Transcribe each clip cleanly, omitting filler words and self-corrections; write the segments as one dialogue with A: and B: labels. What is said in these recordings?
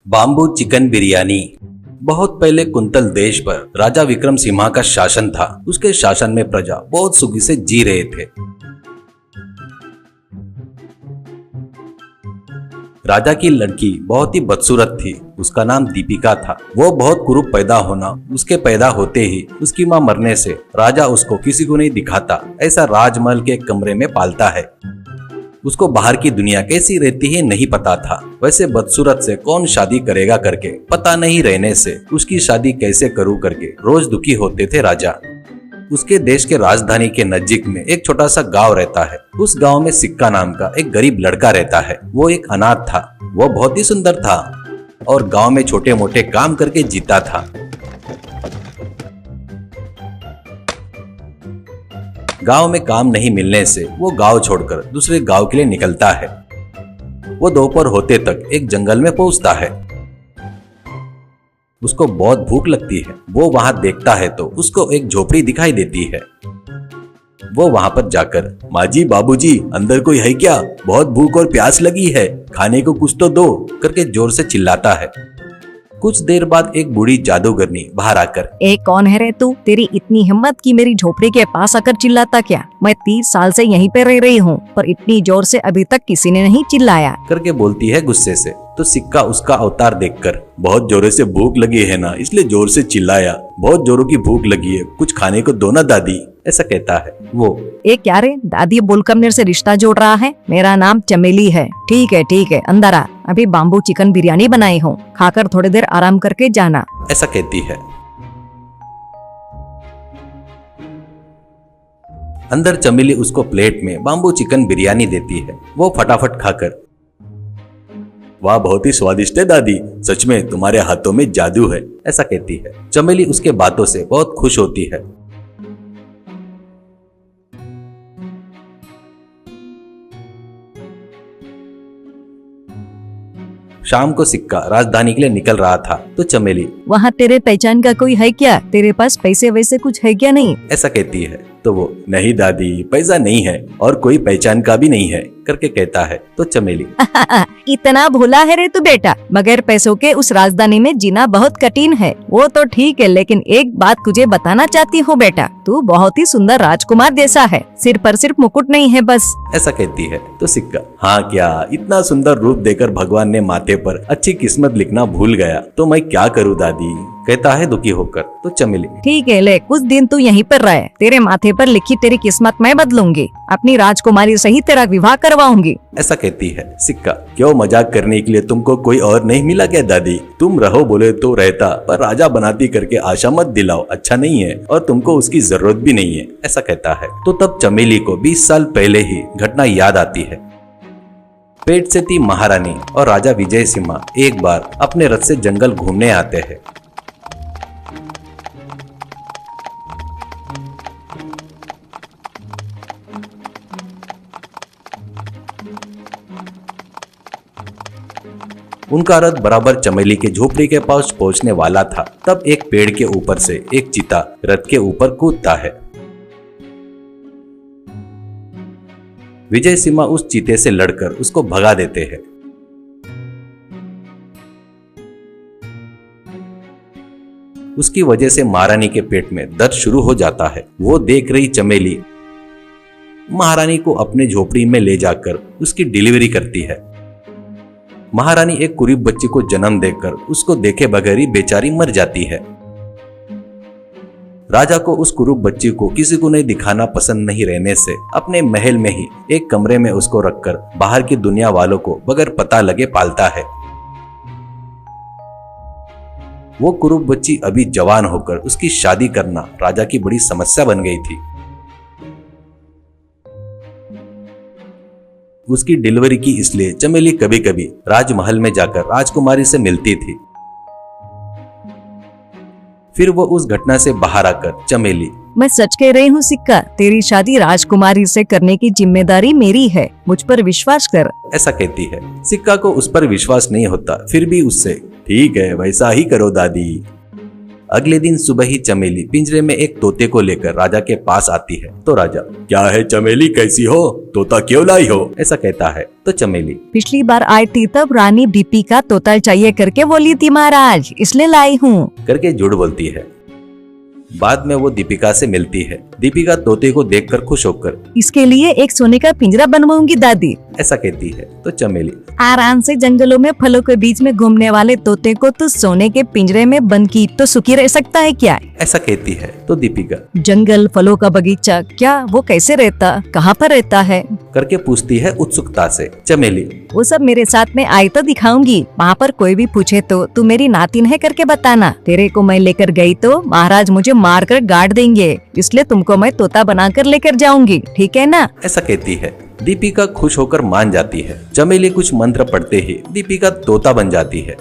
A: Bamboo chicken biryani. बहुत पहले quintal देश पर राजा विक्रम सिम्हा का शासन था। उसके शासन में प्रजा बहुत सुखी से जी रहे थे। राजा की लड़की बहुत ही बदसूरत थी। उसका नाम दीपिका था। वो बहुत कुरूप पैदा होना, उसके पैदा होते ही उसकी मां मरने से राजा उसको किसी को नहीं दिखाता, ऐसा राजमहल के कमरे में पालता है। उसको बाहर की दुनिया कैसी रहती है नहीं पता था। वैसे बदसूरत से कौन शादी करेगा करके पता नहीं रहने से उसकी शादी कैसे करूं करके रोज दुखी होते थे राजा। उसके देश के राजधानी के नजदीक में एक छोटा सा गांव रहता है। उस गांव में सिक्का नाम का एक गरीब लड़का रहता है। वो एक अनाथ था। वो बहुत ही सुंदर था और गांव में छोटे मोटे काम करके जीता था। गांव में काम नहीं मिलने से वो गांव छोड़कर दूसरे गांव के लिए निकलता है। वो दोपहर होते तक एक जंगल में पहुंचता है। उसको बहुत भूख लगती है। वो वहां देखता है तो उसको एक झोपड़ी दिखाई देती है। वो वहां पर जाकर, माँ जी, बाबूजी, अंदर कोई है क्या? बहुत भूख और प्यास लगी है, खाने को कुछ तो दो करके जोर से चिल्लाता है। कुछ देर बाद एक बूढ़ी जादूगरनी बाहर आकर,
B: ए कौन है रे तू? तेरी इतनी हिम्मत कि मेरी झोपड़ी के पास आकर चिल्लाता क्या? मैं 30 साल से यहीं पे रह रही हूँ, पर इतनी जोर से अभी तक किसी ने नहीं चिल्लाया
A: करके बोलती है गुस्से से। तो सिक्का उसका अवतार देखकर, बहुत जोरों से भूख लगी है ना, इसलिए जोर से चिल्लाया। बहुत जोरों की भूख लगी है, कुछ खाने को दो ना दादी, ऐसा कहता है वो।
B: ए क्या रे, दादी बोलकर मेरे से रिश्ता जोड़ रहा है? मेरा नाम चमेली है। ठीक है, अंदर आ। अभी बाम्बू चिकन बिरयानी बनाई हूँ, खाकर थोड़ी देर आराम करके जाना,
A: ऐसा कहती है। अंदर चमेली उसको प्लेट में बाम्बू चिकन बिरयानी देती है। वो फटाफट खाकर, वाह, बहुत ही स्वादिष्ट है दादी, सच में तुम्हारे हाथों में जादू है, ऐसा कहती है। चमेली उसके बातों से बहुत खुश होती है। शाम को सिक्का राजधानी के लिए निकल रहा था तो चमेली,
B: वहाँ तेरे पहचान का कोई है क्या? तेरे पास पैसे वैसे कुछ है क्या? नहीं,
A: ऐसा कहती है। तो वो, नहीं दादी, पैसा नहीं है और कोई पहचान का भी नहीं है करके कहता है। तो चमेली,
B: इतना भोला है रे तू बेटा। बगैर पैसों के उस राजधानी में जीना बहुत कठिन है। वो तो ठीक है, लेकिन एक बात तुझे बताना चाहती हूँ बेटा, तू बहुत ही सुंदर राजकुमार जैसा है। सिर पर सिर्फ मुकुट नहीं है बस,
A: ऐसा कहती है। तो सिक्का, हाँ क्या, इतना सुंदर रूप देकर भगवान ने माथे पर अच्छी किस्मत लिखना भूल गया तो मैं क्या करूँ दादी, कहता है दुखी होकर। तो चमेली, ठीक
B: है, ले कुछ दिन तू यहीं पर रहे, तेरे माथे पर लिखी तेरी किस्मत मैं बदलूंगी, अपनी राजकुमारी से ही तेरा विवाह करवाऊंगी,
A: ऐसा कहती है। सिक्का, क्यों, मजाक करने के लिए तुमको कोई और नहीं मिला क्या दादी? तुम रहो बोले तो रहता, पर राजा बनाती करके आशा मत दिलाओ, अच्छा नहीं है और तुमको उसकी जरूरत भी नहीं है, ऐसा कहता है। तो तब चमेली को 20 साल पहले ही घटना याद आती है। पेट से थी महारानी और राजा विजय सिम्हा एक बार अपने रथ से जंगल घूमने आते हैं। उनका रथ बराबर चमेली के झोपड़ी के पास पहुंचने वाला था। तब एक पेड़ के ऊपर से एक चीता रथ के ऊपर कूदता है। विजय सिम्हा उस चीते से लड़कर उसको भगा देते हैं। उसकी वजह से महारानी के पेट में दर्द शुरू हो जाता है। वो देख रही चमेली महारानी को अपने झोपड़ी में ले जाकर उसकी डिलीवरी करती है। महारानी एक कुरीब बच्ची को जन्म देकर उसको देखे बगैर ही बेचारी मर जाती है। राजा को उस कुरूप बच्ची को किसी को नहीं दिखाना पसंद नहीं रहने से अपने महल में ही एक कमरे में उसको रखकर बाहर की दुनिया वालों को बगैर पता लगे पालता है। वो कुरूप बच्ची अभी जवान होकर उसकी शादी करना राजा की बड़ी समस्या बन गई थी। उसकी डिलीवरी की इसलिए चमेली कभी कभी राजमहल में जाकर राजकुमारी से मिलती थी। फिर वो उस घटना से बाहर आकर चमेली,
B: मैं सच कह रही हूँ सिक्का, तेरी शादी राजकुमारी से करने की जिम्मेदारी मेरी है, मुझ पर विश्वास कर,
A: ऐसा कहती है। सिक्का को उस पर विश्वास नहीं होता, फिर भी उससे, ठीक है वैसा ही करो दादी, अगले दिन सुबह ही चमेली पिंजरे में एक तोते को लेकर राजा के पास आती है। तो राजा, क्या है चमेली, कैसी हो, तोता क्यों लाई हो, ऐसा कहता है। तो चमेली,
B: पिछली बार आई थी तब रानी दीपिका तोता चाहिए करके बोली थी महाराज, इसलिए लाई हूँ
A: करके झूठ बोलती है। बाद में वो दीपिका से मिलती है। दीपिका तोते को देखकर खुश होकर
B: इसके लिए एक सोने का पिंजरा बनवाऊंगी दादी,
A: ऐसा कहती है। तो चमेली,
B: आराम से जंगलों में फलों के बीच में घूमने वाले तोते को तो सोने के पिंजरे में बंद की तो सुखी रह सकता है क्या,
A: ऐसा कहती है। तो दीपिका,
B: जंगल, फलों का बगीचा, क्या वो कैसे रहता, कहाँ पर रहता है
A: करके पूछती है उत्सुकता से। चमेली,
B: वो सब मेरे साथ में आई तो दिखाऊंगी, वहाँ पर कोई भी पूछे तो तू मेरी नातिन है करके बताना, तेरे को मैं लेकर गई तो महाराज मुझे मार कर गाड़ देंगे, इसलिए तुमको मैं तोता बनाकर लेकर जाऊंगी, ठीक है ना,
A: ऐसा कहती है। दीपिका खुश होकर मान जाती है। चमेली कुछ मंत्र पढ़ते ही दीपिका तोता बन जाती है।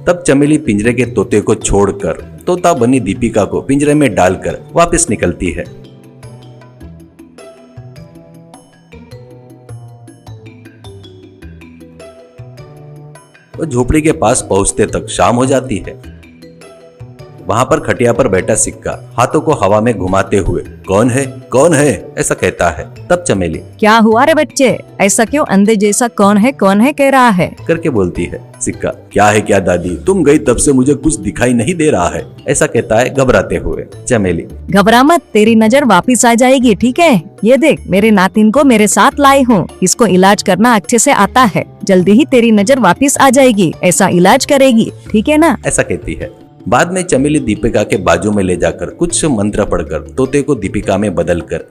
A: तब चमेली पिंजरे के तोते को छोड़कर तोता बनी दीपिका को पिंजरे में डालकर वापस निकलती है। वो झोपड़ी के पास पहुंचते तक शाम हो जाती है। वहां पर खटिया पर बैठा सिक्का हाथों को हवा में घुमाते हुए कौन है ऐसा कहता है। तब चमेली,
B: क्या हुआ रे बच्चे, ऐसा क्यों अंधे जैसा कौन है कह रहा है
A: करके बोलती है। सिक्का, क्या है क्या दादी, तुम गई तब से मुझे कुछ दिखाई नहीं दे रहा है, ऐसा कहता है घबराते हुए। चमेली,
B: घबरा मत, तेरी नजर वापिस आ जाएगी, ठीक है, ये देख मेरे नातिन को मेरे साथ लाई हूँ, इसको इलाज करना अच्छे से आता है, जल्दी ही तेरी नजर वापिस आ जाएगी, ऐसा इलाज करेगी, ठीक है ना,
A: ऐसा कहती है। बाद में चमेली दीपिका के बाजू में ले जाकर कुछ मंत्र पढ़कर तोते को दीपिका में बदलकर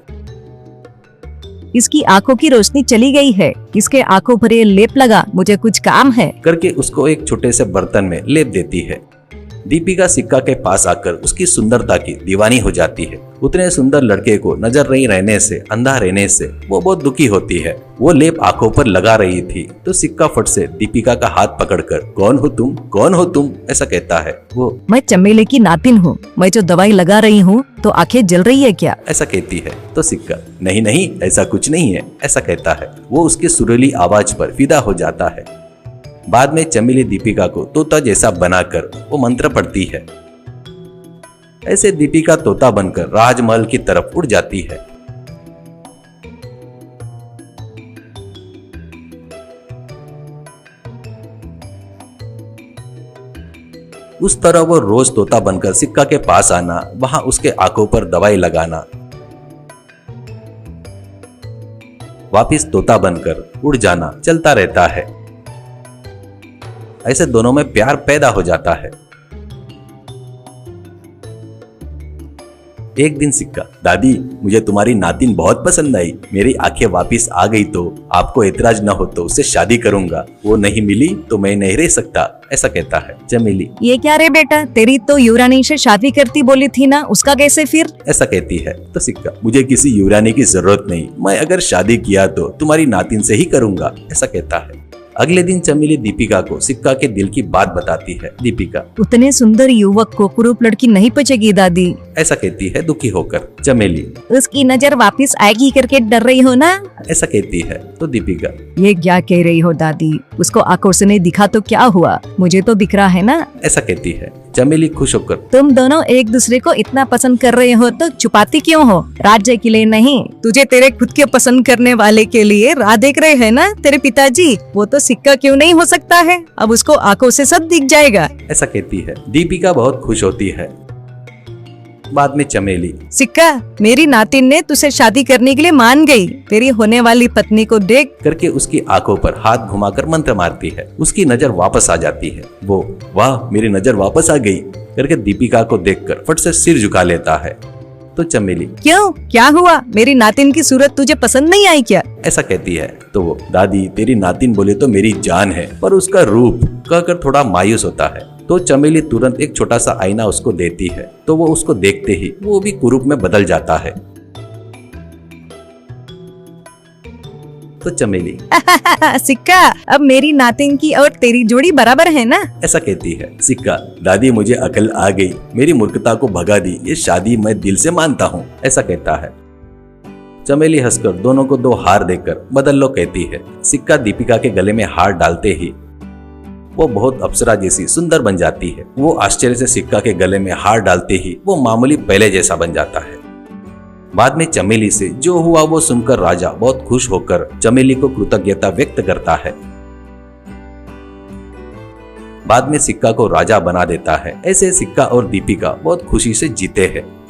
B: इसकी आंखों की रोशनी चली गई है, इसके आंखों पर ये लेप लगा, मुझे कुछ काम है
A: करके उसको एक छोटे से बर्तन में लेप देती है। दीपिका सिक्का के पास आकर उसकी सुंदरता की दीवानी हो जाती है। उतने सुंदर लड़के को नजर नहीं रहने से, अंधा रहने से वो बहुत दुखी होती है। वो लेप आंखों पर लगा रही थी तो सिक्का फट से दीपिका का हाथ पकड़कर कौन हो तुम ऐसा कहता है। वो,
B: मैं चमेली की नातिन हूँ, मैं जो दवाई लगा रही हूँ तो आंखें जल रही है क्या,
A: ऐसा कहती है। तो सिक्का, नहीं ऐसा कुछ नहीं है, ऐसा कहता है। वो उसकी सुरीली आवाज पर फिदा हो जाता है। बाद में चमेली दीपिका को तोता जैसा बनाकर वो मंत्र पढ़ती है। ऐसे दीपिका तोता बनकर राजमहल की तरफ उड़ जाती है। उस तरह वो रोज तोता बनकर सिक्का के पास आना, वहां उसके आंखों पर दवाई लगाना, वापिस तोता बनकर उड़ जाना चलता रहता है। ऐसे दोनों में प्यार पैदा हो जाता है। एक दिन सिक्का, दादी मुझे तुम्हारी नातिन बहुत पसंद आई, मेरी आंखें वापिस आ गई तो आपको एतराज न हो तो उससे शादी करूंगा, वो नहीं मिली तो मैं नहीं रह सकता, ऐसा कहता है। चमेली,
B: ये क्या रे बेटा, तेरी तो युवरानी से शादी करती बोली थी ना, उसका कैसे फिर,
A: ऐसा कहती है। तो सिक्का, मुझे किसी युवरानी की जरूरत नहीं, मैं अगर शादी किया तो तुम्हारी नातिन से ही करूंगा, ऐसा कहता है। अगले दिन चमेली दीपिका को सिक्का के दिल की बात बताती है। दीपिका,
B: उतने सुंदर युवक को कुरूप लड़की नहीं पचेगी दादी,
A: ऐसा कहती है दुखी होकर। चमेली,
B: उसकी नजर वापिस आएगी करके डर रही हो ना,
A: ऐसा कहती है। तो दीपिका,
B: ये क्या कह रही हो दादी, उसको आंखों से नहीं दिखा तो क्या हुआ, मुझे तो दिख रहा है ना,
A: ऐसा कहती है। चमेली खुश होकर,
B: तुम दोनों एक दूसरे को इतना पसंद कर रहे हो तो छुपाती क्यों हो, राज्य के लिए नहीं, तुझे तेरे खुद के पसंद करने वाले के लिए राह देख रहे हैं ना तेरे पिताजी, वो तो सिक्का क्यों नहीं हो सकता है, अब उसको आंखों से सब दिख जाएगा,
A: ऐसा कहती है। दीपिका बहुत खुश होती है। बाद में चमेली,
B: सिक्का मेरी नातिन ने तुझसे शादी करने के लिए मान गई, तेरी होने वाली पत्नी को देख
A: करके उसकी आंखों पर हाथ घुमाकर मंत्र मारती है। उसकी नजर वापस आ जाती है। वो, वाह मेरी नजर वापस आ गई करके दीपिका को देखकर फट से सिर झुका लेता है। तो चमेली,
B: क्यों, क्या हुआ, मेरी नातिन की सूरत तुझे पसंद नहीं आई क्या,
A: ऐसा कहती है। तो वो, दादी तेरी नातिन बोले तो मेरी जान है, पर उसका रूप कहकर थोड़ा मायूस होता है। तो चमेली तुरंत एक छोटा सा आईना उसको देती है। तो वो उसको देखते ही वो भी कुरूप में बदल जाता है। तो चमेली,
B: सिक्का अब मेरी नातिन की और तेरी जोड़ी बराबर है ना,
A: ऐसा कहती है। सिक्का, दादी मुझे अकल आ गई, मेरी मूर्खता को भगा दी, ये शादी मैं दिल से मानता हूँ, ऐसा कहता है। चमेली हंसकर दोनों को 2 हार देकर बदल लो कहती है। सिक्का दीपिका के गले में हार डालते ही वो बहुत अप्सरा जैसी सुंदर बन जाती है। वो आश्चर्य से सिक्का के गले में हार डालते ही वो मामूली पहले जैसा बन जाता है। बाद में चमेली से जो हुआ वो सुनकर राजा बहुत खुश होकर चमेली को कृतज्ञता व्यक्त करता है। बाद में सिक्का को राजा बना देता है। ऐसे सिक्का और दीपिका बहुत खुशी से जीते हैं।